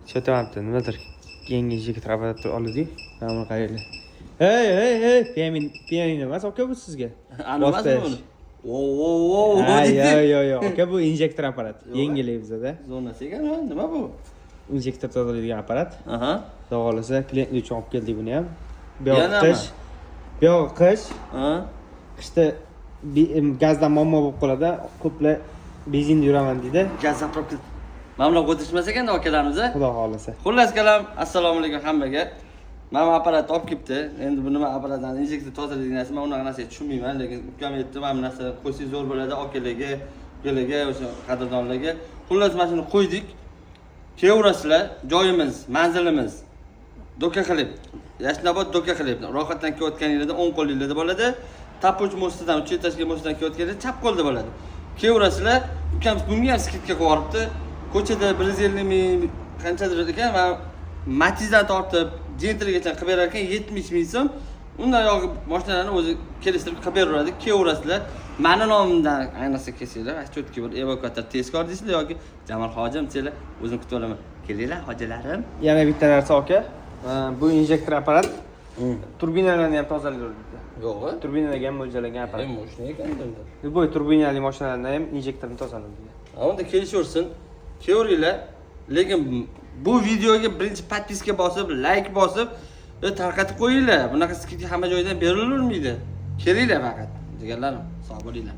Sotyapti, nimadir yangi injektor apparatni oldi-yu. Mana buni qaranglar. Hey, pianino emas, aka bu sizga. Animasi buni. Yo. Yo. Aka bu injektor apparat. Yengillik bizada. Zonasi ekan, nima bu? Injektor tozalaydigan apparat. Aha. Xudo xolasa, klientlar uchun olib keldik buni ham. Bu Yana qish. Bu qish. Ha. Qishda gazdan muammo bo'lib qoladi. Ko'plar benzinda yuraman deydi. Gaz zapravka. Mana bular o'tishmas ekan akalarimiz. Xudo xolasa. Xullas kalam, assalomu alaykum hammaga. Mana apparat olib kelibdi. Endi bu nima apparatdan injektor tozalaydigan narsa, men unaqa narsaga tushunmayman, lekin ukam aytdi, mana bu narsa qo'ysangiz zo'r bo'ladi akalarga, ukalarga, o'sha qadrdonlarga. Xullas mana shuni qo'ydik. Kelaverasizlar, joyimiz, manzilimiz do'ka qilib, Yashnobod do'ka qilib, rohatdan kelayotganingizda o'ng qo'lingizda bo'ladi. Tapuch mostidan, uch etashga mostidan kelayotganingizda chap qo'lda bo'ladi. Kelaverasizlar, ukam bunga ham skidka qo'yib yuboribdi. Ko'chada 150 ming qanchadir ekan va Matizdan tortib Gentrigacha qilib berar ekan 70 ming so'm. Undan yo'q mashinalarni o'zi kelishtirib qilib beraveradi. Kelaverasizlar. Mani nomimdan ayniqsa kelsanglar, chotki bir evakuator tezkor deysizlar yoki Jamol hojim desanglar, o'zim kutib olaman. Kelinglar hojilarim. Yana bitta narsa aka. Bu injektor apparat. Turbinalarni ham tozalaydi. Yo'q. Turbinalarga ham mo'ljallangan apparat. Mashina ekan endi. Bu turbinali mashinalardan ham injektorni tozalaydi. Unda kelishaversin. Kelavringlar. Lekin bu videoga birinchi podpiska bosib, like bosib va tarqatib qo'yinglar. Bunaqa skidka hamma joydan berilavermaydi. Kelinglar faqat. Deganlarim, sog' bo'linglar.